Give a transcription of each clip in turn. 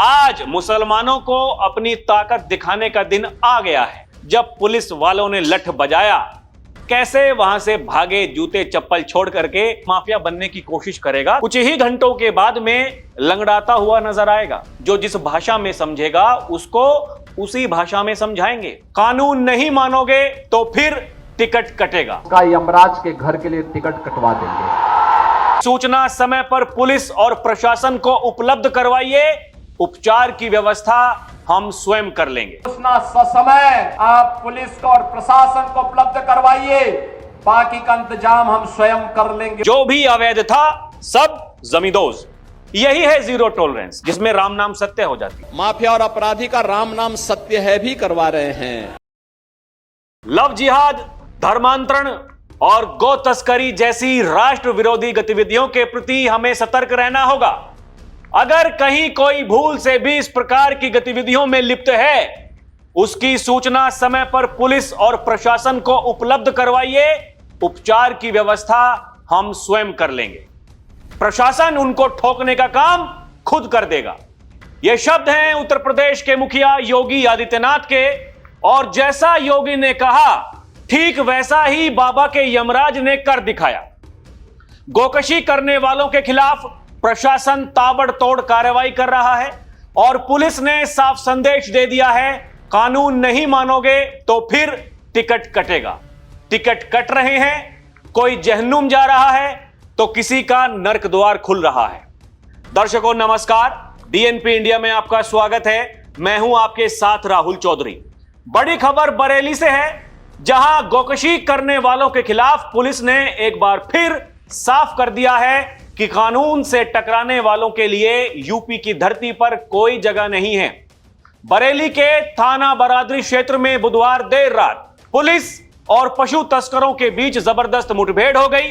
आज मुसलमानों को अपनी ताकत दिखाने का दिन आ गया है। जब पुलिस वालों ने लठ बजाया, कैसे वहां से भागे जूते चप्पल छोड़ करके माफिया बनने की कोशिश करेगा। कुछ ही घंटों के बाद में लंगड़ाता हुआ नजर आएगा। जो जिस भाषा में समझेगा उसको उसी भाषा में समझाएंगे। कानून नहीं मानोगे तो फिर टिकट कटेगा। का यमराज के घर के लिए टिकट कटवा देंगे। सूचना समय पर पुलिस और प्रशासन को उपलब्ध करवाइए। उपचार की व्यवस्था हम स्वयं कर लेंगे। सूचना ससमय आप पुलिस को और प्रशासन को उपलब्ध करवाइए, बाकी का इंतजाम हम स्वयं कर लेंगे। जो भी अवैध था सब जमींदोज। यही है जीरो टॉलरेंस, जिसमें राम नाम सत्य हो जाती है। माफिया और अपराधी का राम नाम सत्य है भी करवा रहे हैं। लव जिहाद, धर्मांतरण और गौ तस्करी जैसी राष्ट्र विरोधी गतिविधियों के प्रति हमें सतर्क रहना होगा। अगर कहीं कोई भूल से भी इस प्रकार की गतिविधियों में लिप्त है, उसकी सूचना समय पर पुलिस और प्रशासन को उपलब्ध करवाइए। उपचार की व्यवस्था हम स्वयं कर लेंगे। प्रशासन उनको ठोकने का काम खुद कर देगा। ये शब्द हैं उत्तर प्रदेश के मुखिया योगी आदित्यनाथ के, और जैसा योगी ने कहा ठीक वैसा ही बाबा के यमराज ने कर दिखाया। गोकशी करने वालों के खिलाफ प्रशासन ताबड़तोड़ कार्रवाई कर रहा है और पुलिस ने साफ संदेश दे दिया है, कानून नहीं मानोगे तो फिर टिकट कटेगा। टिकट कट रहे हैं, कोई जहन्नुम जा रहा है तो किसी का नर्क द्वार खुल रहा है। दर्शकों नमस्कार, डीएनपी इंडिया में आपका स्वागत है। मैं हूं आपके साथ राहुल चौधरी। बड़ी खबर बरेली से है, जहां गोकशी करने वालों के खिलाफ पुलिस ने एक बार फिर साफ कर दिया है कि कानून से टकराने वालों के लिए यूपी की धरती पर कोई जगह नहीं है। बरेली के थाना बरादरी क्षेत्र में बुधवार देर रात पुलिस और पशु तस्करों के बीच जबरदस्त मुठभेड़ हो गई।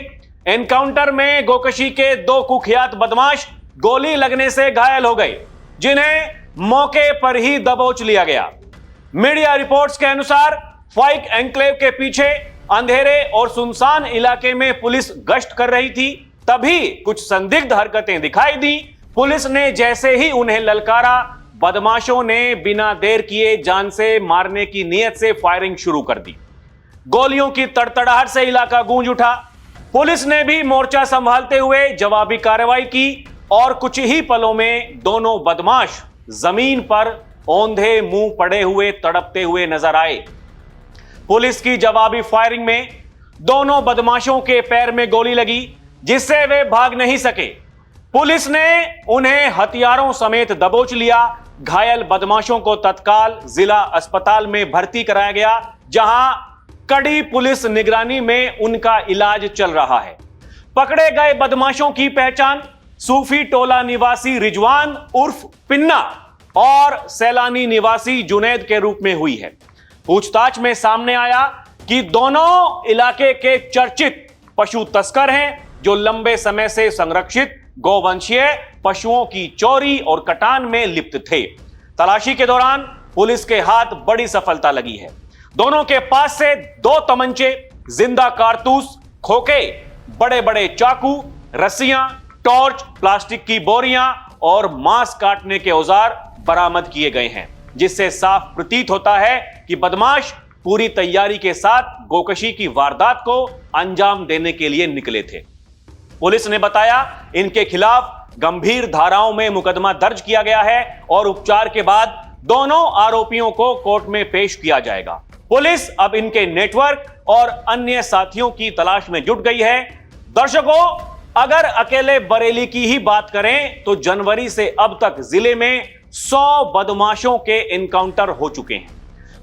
एनकाउंटर में गोकशी के 2 कुख्यात बदमाश गोली लगने से घायल हो गए, जिन्हें मौके पर ही दबोच लिया गया। मीडिया रिपोर्ट्स के अनुसार फाइक एन्क्लेव के पीछे अंधेरे और सुनसान इलाके में पुलिस गश्त कर रही थी। तभी कुछ संदिग्ध हरकतें दिखाई दी। पुलिस ने जैसे ही उन्हें ललकारा, बदमाशों ने बिना देर किए जान से मारने की नीयत से फायरिंग शुरू कर दी। गोलियों की तड़तड़ाहट से इलाका गूंज उठा। पुलिस ने भी मोर्चा संभालते हुए जवाबी कार्रवाई की और कुछ ही पलों में दोनों बदमाश जमीन पर औंधे मुंह पड़े हुए तड़पते हुए नजर आए। पुलिस की जवाबी फायरिंग में दोनों बदमाशों के पैर में गोली लगी, जिससे वे भाग नहीं सके। पुलिस ने उन्हें हथियारों समेत दबोच लिया। घायल बदमाशों को तत्काल जिला अस्पताल में भर्ती कराया गया, जहां कड़ी पुलिस निगरानी में उनका इलाज चल रहा है। पकड़े गए बदमाशों की पहचान सूफी टोला निवासी रिजवान उर्फ पिन्ना और सैलानी निवासी जुनैद के रूप में हुई है। पूछताछ में सामने आया कि दोनों इलाके के चर्चित पशु तस्कर हैं, जो लंबे समय से संरक्षित गोवंशीय पशुओं की चोरी और कटान में लिप्त थे। तलाशी के दौरान पुलिस के हाथ बड़ी सफलता लगी है। दोनों के पास से 2 तमंचे, जिंदा कारतूस, खोखे, बड़े बड़े चाकू, रस्सियां, टॉर्च, प्लास्टिक की बोरियां और मांस काटने के औजार बरामद किए गए हैं, जिससे साफ प्रतीत होता है कि बदमाश पूरी तैयारी के साथ गोकशी की वारदात को अंजाम देने के लिए निकले थे। पुलिस ने बताया इनके खिलाफ गंभीर धाराओं में मुकदमा दर्ज किया गया है और उपचार के बाद दोनों आरोपियों को कोर्ट में पेश किया जाएगा। पुलिस अब इनके नेटवर्क और अन्य साथियों की तलाश में जुट गई है। दर्शकों, अगर अकेले बरेली की ही बात करें तो जनवरी से अब तक जिले में 100 बदमाशों के एनकाउंटर हो चुके हैं।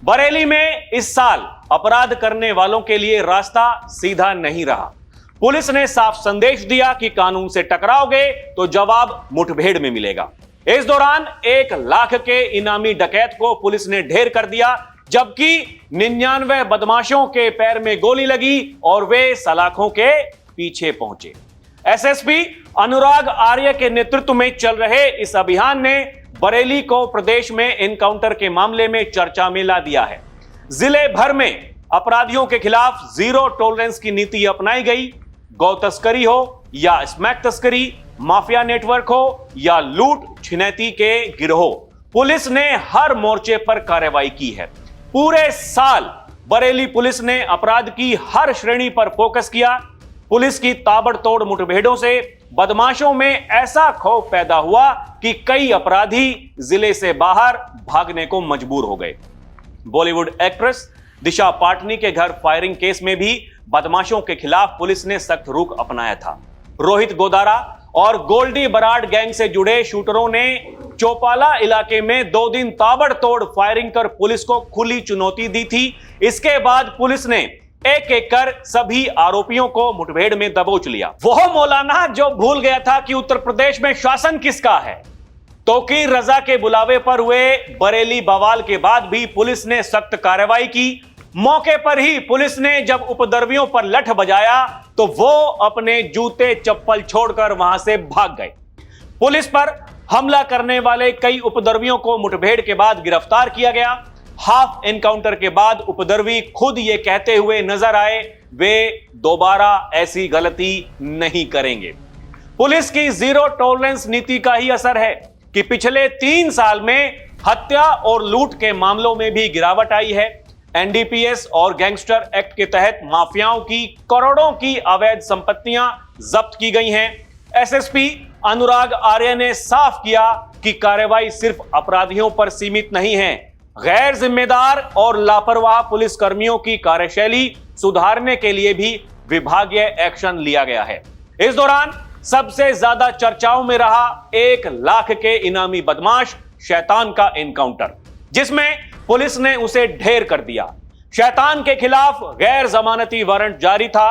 बरेली में इस साल अपराध करने वालों के लिए रास्ता सीधा नहीं रहा। पुलिस ने साफ संदेश दिया कि कानून से टकराओगे तो जवाब मुठभेड़ में मिलेगा। इस दौरान 1 लाख के इनामी डकैत को पुलिस ने ढेर कर दिया, जबकि 99 बदमाशों के पैर में गोली लगी और वे सलाखों के पीछे पहुंचे। एसएसपी अनुराग आर्य के नेतृत्व में चल रहे इस अभियान ने बरेली को प्रदेश में एनकाउंटर के मामले में चर्चा में ला दिया है। जिले भर में अपराधियों के खिलाफ जीरो टॉलरेंस की नीति अपनाई गई। गौ तस्करी हो या स्मैक तस्करी, माफिया नेटवर्क हो या लूट छिनैती के गिरोह, पुलिस ने हर मोर्चे पर कार्रवाई की है। पूरे साल बरेली पुलिस ने अपराध की हर श्रेणी पर फोकस किया। पुलिस की ताबड़तोड़ मुठभेड़ों से बदमाशों में ऐसा खौफ पैदा हुआ कि कई अपराधी जिले से बाहर भागने को मजबूर हो गए। बॉलीवुड एक्ट्रेस दिशा पाटनी के घर फायरिंग केस में भी बदमाशों के खिलाफ पुलिस ने सख्त रुख अपनाया था। रोहित गोदारा और गोल्डी बराड गैंग से जुड़े शूटरों ने चौपाला इलाके में 2 दिन ताबड़तोड़ फायरिंग कर पुलिस को खुली चुनौती दी थी। इसके बाद पुलिस ने एक एक कर सभी आरोपियों को मुठभेड़ में दबोच लिया। वह मौलाना जो भूल गया था कि उत्तर प्रदेश में शासन किसका है। तौकीर रजा के बुलावे पर हुए बरेली बवाल के बाद भी पुलिस ने सख्त कार्रवाई की। मौके पर ही पुलिस ने जब उपद्रवियों पर लठ बजाया तो वो अपने जूते चप्पल छोड़कर वहां से भाग गए। पुलिस पर हमला करने वाले कई उपद्रवियों को मुठभेड़ के बाद गिरफ्तार किया गया। हाफ एनकाउंटर के बाद उपद्रवी खुद ये कहते हुए नजर आए वे दोबारा ऐसी गलती नहीं करेंगे। पुलिस की जीरो टॉलरेंस नीति का ही असर है कि पिछले 3 साल में हत्या और लूट के मामलों में भी गिरावट आई है। एनडीपीएस और गैंगस्टर एक्ट के तहत माफियाओं की करोड़ों की अवैध संपत्तियां जब्त की गई हैं। एसएसपी अनुराग आर्य ने साफ किया कि कार्रवाई सिर्फ अपराधियों पर सीमित नहीं है। गैर जिम्मेदार और लापरवाह पुलिस कर्मियों की कार्यशैली सुधारने के लिए भी विभागीय एक्शन लिया गया है। इस दौरान सबसे ज्यादा चर्चाओं में रहा 1 लाख के इनामी बदमाश शैतान का एनकाउंटर, जिसमें पुलिस ने उसे ढेर कर दिया। शैतान के खिलाफ गैर जमानती वारंट जारी था।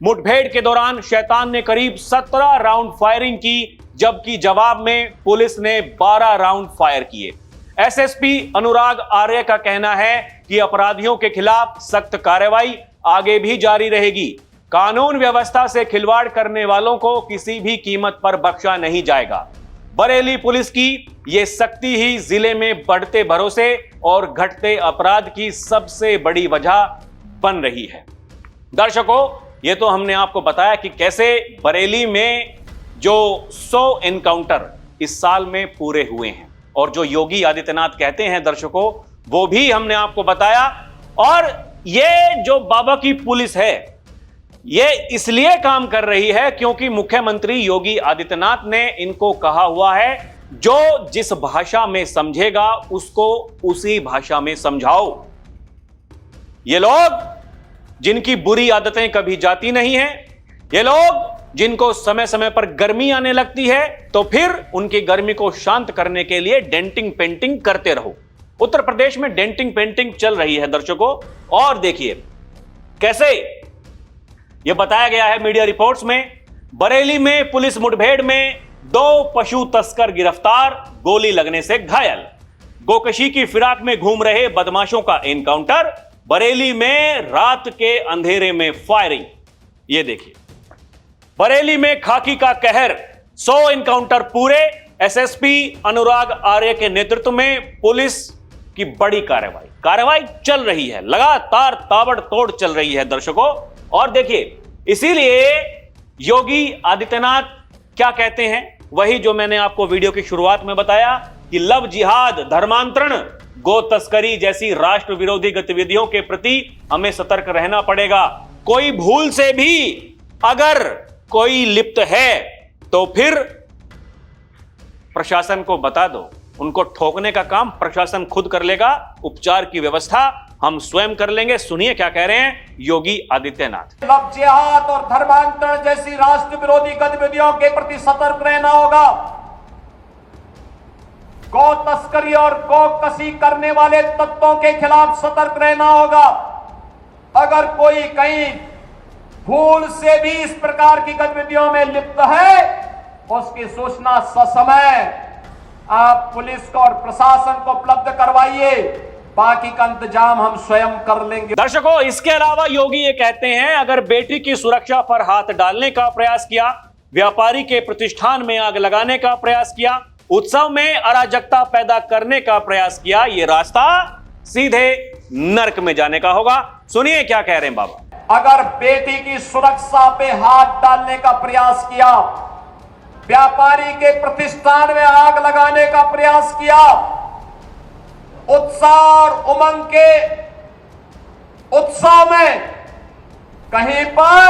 मुठभेड़ के दौरान शैतान ने करीब 17 राउंड फायरिंग की, जबकि जवाब में पुलिस ने 12 राउंड फायर किए। एसएसपी अनुराग आर्य का कहना है कि अपराधियों के खिलाफ सख्त कार्रवाई आगे भी जारी रहेगी। कानून व्यवस्था से खिलवाड़ करने वालों को किसी भी कीमत पर बख्शा नहीं जाएगा। बरेली पुलिस की यह सख्ती ही जिले में बढ़ते भरोसे और घटते अपराध की सबसे बड़ी वजह बन रही है। दर्शकों, यह तो हमने आपको बताया कि कैसे बरेली में जो 100 एनकाउंटर इस साल में पूरे हुए हैं और जो योगी आदित्यनाथ कहते हैं दर्शकों, वो भी हमने आपको बताया। और ये जो बाबा की पुलिस है ये इसलिए काम कर रही है क्योंकि मुख्यमंत्री योगी आदित्यनाथ ने इनको कहा हुआ है जो जिस भाषा में समझेगा उसको उसी भाषा में समझाओ। ये लोग जिनकी बुरी आदतें कभी जाती नहीं हैं, ये लोग जिनको समय समय पर गर्मी आने लगती है तो फिर उनकी गर्मी को शांत करने के लिए डेंटिंग पेंटिंग करते रहो। उत्तर प्रदेश में डेंटिंग पेंटिंग चल रही है दर्शकों। और देखिए कैसे यह बताया गया है मीडिया रिपोर्ट्स में। बरेली में पुलिस मुठभेड़ में 2 पशु तस्कर गिरफ्तार, गोली लगने से घायल। गोकशी की फिराक में घूम रहे बदमाशों का एनकाउंटर। बरेली में रात के अंधेरे में फायरिंग। यह देखिए बरेली में खाकी का कहर, 100 एनकाउंटर पूरे। एसएसपी अनुराग आर्य के नेतृत्व में पुलिस की बड़ी कार्रवाई चल रही है, लगातार ताबड़तोड़ चल रही है दर्शकों। और देखिए इसीलिए योगी आदित्यनाथ क्या कहते हैं, वही जो मैंने आपको वीडियो की शुरुआत में बताया कि लव जिहाद, धर्मांतरण, गो तस्करी जैसी राष्ट्र विरोधी गतिविधियों के प्रति हमें सतर्क रहना पड़ेगा। कोई भूल से भी अगर कोई लिप्त है तो फिर प्रशासन को बता दो, उनको ठोकने का काम प्रशासन खुद कर लेगा, उपचार की व्यवस्था हम स्वयं कर लेंगे। सुनिए क्या कह रहे हैं योगी आदित्यनाथ। लव जिहाद और धर्मांतरण जैसी राष्ट्र विरोधी गतिविधियों के प्रति सतर्क रहना होगा। गौ तस्करी और गौ कसी करने वाले तत्वों के खिलाफ सतर्क रहना होगा। अगर कोई कहीं भूल से भी इस प्रकार की गतिविधियों में लिप्त है उसकी सूचना ससमय आप पुलिस को और प्रशासन को उपलब्ध करवाइए, बाकी का इंतजाम हम स्वयं कर लेंगे। दर्शकों, इसके अलावा योगी ये कहते हैं अगर बेटी की सुरक्षा पर हाथ डालने का प्रयास किया, व्यापारी के प्रतिष्ठान में आग लगाने का प्रयास किया, उत्सव में अराजकता पैदा करने का प्रयास किया, ये रास्ता सीधे नर्क में जाने का होगा। सुनिए क्या कह रहे हैं बाबा। अगर बेटी की सुरक्षा पे हाथ डालने का प्रयास किया, व्यापारी के प्रतिष्ठान में आग लगाने का प्रयास किया। उत्साह और उमंग के उत्सव में कहीं पर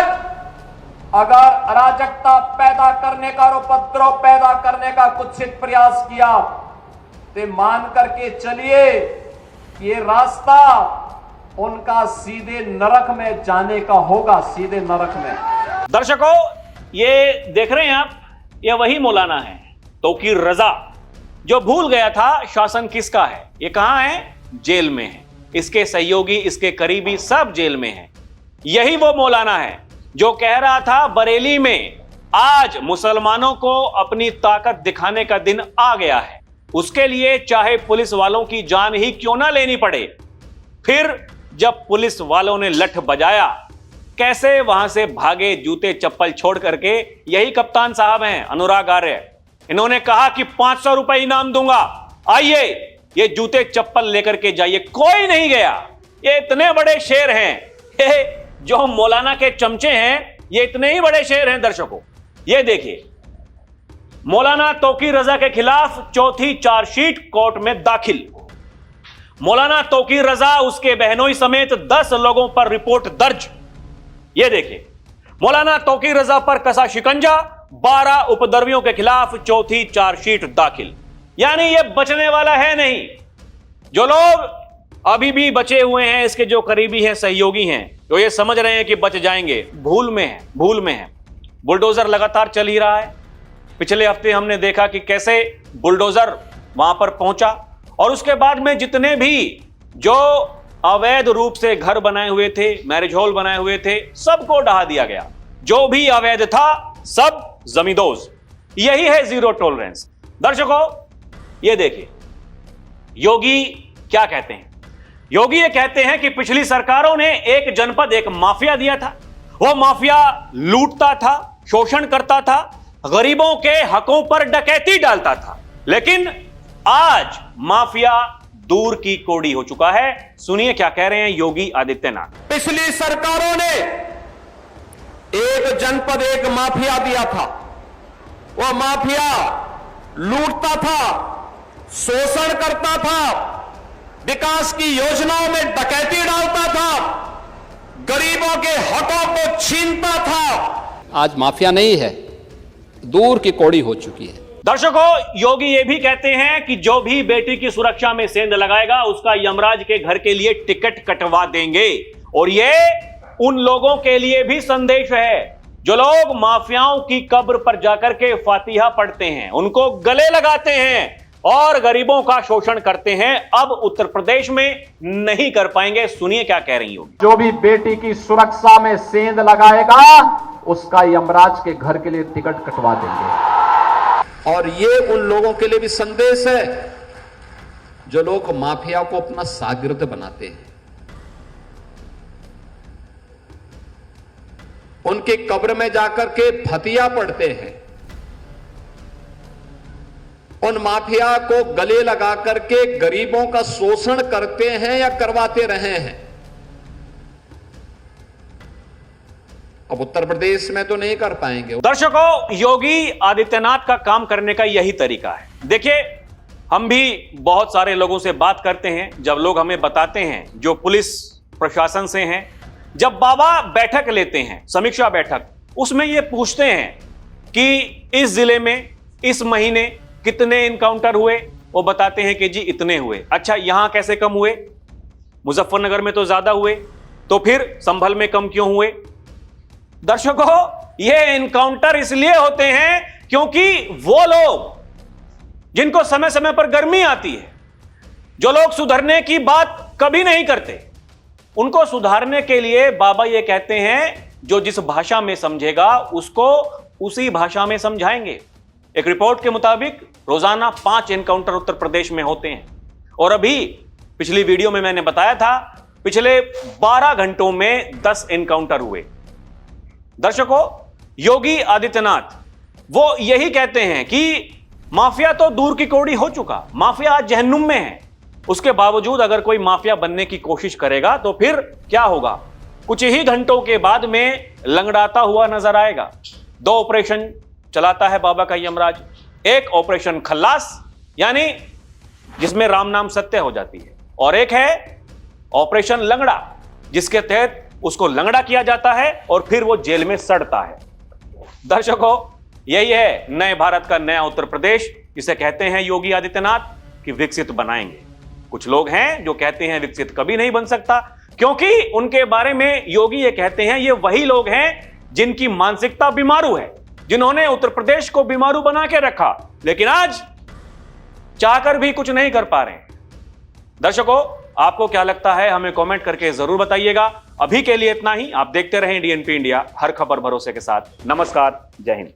अगर अराजकता पैदा करने का और उपद्रव पैदा करने का कुत्सित प्रयास किया तो मान करके चलिए ये रास्ता उनका सीधे नरक में जाने का होगा, सीधे नरक में। दर्शकों, ये देख रहे हैं आप, ये वही मौलाना है तौकीर रजा जो भूल गया था शासन किसका है। ये कहां है? जेल में है। इसके सहयोगी, इसके करीबी सब जेल में हैं। यही वो मौलाना है जो कह रहा था बरेली में आज मुसलमानों को अपनी ताकत दिखाने का दिन आ गया है, उसके लिए चाहे पुलिस वालों की जान ही क्यों ना लेनी पड़े। फिर जब पुलिस वालों ने लठ बजाया, कैसे वहां से भागे जूते चप्पल छोड़ करके। यही कप्तान साहब हैं, अनुराग आर्य। इन्होंने कहा कि 500 रुपए इनाम दूंगा, आइए ये जूते चप्पल लेकर के जाइए। कोई नहीं गया। ये इतने बड़े शेर हैं, जो मौलाना के चमचे हैं, ये इतने ही बड़े शेर हैं। दर्शकों, ये देखिए, मौलाना तौकीर रजा के खिलाफ चौथी चार्जशीट कोर्ट में दाखिल। मौलाना तौकीर रजा, उसके बहनोई समेत 10 लोगों पर रिपोर्ट दर्ज। यह देखिए, मौलाना तौकीर रजा पर कसा शिकंजा, 12 उपद्रवियों के खिलाफ चौथी चार्जशीट दाखिल। यानी यह बचने वाला है नहीं। जो लोग अभी भी बचे हुए हैं, इसके जो करीबी हैं, सहयोगी हैं, तो ये समझ रहे हैं कि बच जाएंगे, भूल में है, भूल में है। बुलडोजर लगातार चल ही रहा है। पिछले हफ्ते हमने देखा कि कैसे बुलडोजर वहां पर पहुंचा और उसके बाद में जितने भी जो अवैध रूप से घर बनाए हुए थे, मैरिज हॉल बनाए हुए थे, सबको ढहा दिया गया। जो भी अवैध था सब जमींदोज। यही है जीरो टॉलरेंस। दर्शकों, ये देखिए योगी क्या कहते हैं। योगी ये कहते हैं कि पिछली सरकारों ने एक जनपद, एक माफिया दिया था। वो माफिया लूटता था, शोषण करता था, गरीबों के हकों पर डकैती डालता था। लेकिन आज माफिया दूर की कौड़ी हो चुका है। सुनिए क्या कह रहे हैं योगी आदित्यनाथ। पिछली सरकारों ने एक जनपद, एक माफिया दिया था। वो माफिया लूटता था, शोषण करता था, विकास की योजनाओं में डकैती डालता था, गरीबों के हकों को छीनता था। आज माफिया नहीं है, दूर की कौड़ी हो चुकी है। दर्शकों, योगी ये भी कहते हैं कि जो भी बेटी की सुरक्षा में सेंध लगाएगा, उसका यमराज के घर के लिए टिकट कटवा देंगे। और ये उन लोगों के लिए भी संदेश है जो लोग माफियाओं की कब्र पर जाकर के फातिहा पढ़ते हैं, उनको गले लगाते हैं और गरीबों का शोषण करते हैं। अब उत्तर प्रदेश में नहीं कर पाएंगे। सुनिए क्या कह रही होगी। जो भी बेटी की सुरक्षा में सेंध लगाएगा, उसका यमराज के घर के लिए टिकट कटवा देंगे। और ये उन लोगों के लिए भी संदेश है जो लोग माफिया को अपना शागिर्द बनाते हैं, उनके कब्र में जाकर के फतिया पढ़ते हैं, उन माफिया को गले लगा करके गरीबों का शोषण करते हैं या करवाते रहे हैं। अब उत्तर प्रदेश में तो नहीं कर पाएंगे। दर्शकों, योगी आदित्यनाथ का काम करने का यही तरीका है। देखिए, हम भी बहुत सारे लोगों से बात करते हैं, जब लोग हमें बताते हैं, जो पुलिस प्रशासन से हैं, जब बाबा बैठक लेते हैं, समीक्षा बैठक, उसमें ये पूछते हैं कि इस जिले में इस महीने कितने इनकाउंटर हुए, वो बताते हैं कि जी इतने हुए। अच्छा, यहां कैसे कम हुए? मुजफ्फरनगर में तो ज्यादा हुए, तो फिर संभल में कम क्यों हुए? दर्शकों, ये इनकाउंटर इसलिए होते हैं क्योंकि वो लोग जिनको समय समय पर गर्मी आती है, जो लोग सुधरने की बात कभी नहीं करते, उनको सुधारने के लिए बाबा ये कहते हैं जो जिस भाषा में समझेगा उसको उसी भाषा में समझाएंगे। एक रिपोर्ट के मुताबिक रोजाना 5 एनकाउंटर उत्तर प्रदेश में होते हैं। और अभी पिछली वीडियो में मैंने बताया था, पिछले 12 घंटों में 10 एनकाउंटर हुए। दर्शकों, योगी आदित्यनाथ वो यही कहते हैं कि माफिया तो दूर की कौड़ी हो चुका, माफिया आज जहन्नुम में है। उसके बावजूद अगर कोई माफिया बनने की कोशिश करेगा तो फिर क्या होगा? कुछ ही घंटों के बाद में लंगड़ाता हुआ नजर आएगा। 2 ऑपरेशन चलाता है बाबा का यमराज, एक ऑपरेशन खल्लास यानी जिसमें राम नाम सत्य हो जाती है, और एक है ऑपरेशन लंगड़ा जिसके तहत उसको लंगड़ा किया जाता है और फिर वो जेल में सड़ता है। दर्शकों, यही है नए भारत का नया उत्तर प्रदेश, जिसे कहते हैं योगी आदित्यनाथ कि विकसित बनाएंगे। कुछ लोग हैं जो कहते हैं विकसित कभी नहीं बन सकता, क्योंकि उनके बारे में योगी ये कहते हैं ये वही लोग हैं जिनकी मानसिकता बीमारू है, जिन्होंने उत्तर प्रदेश को बीमारू बना के रखा, लेकिन आज चाहकर भी कुछ नहीं कर पा रहे हैं। दर्शकों, आपको क्या लगता है हमें कमेंट करके जरूर बताइएगा। अभी के लिए इतना ही। आप देखते रहें डीएनपी इंडिया, हर खबर भरोसे के साथ। नमस्कार, जय हिंद।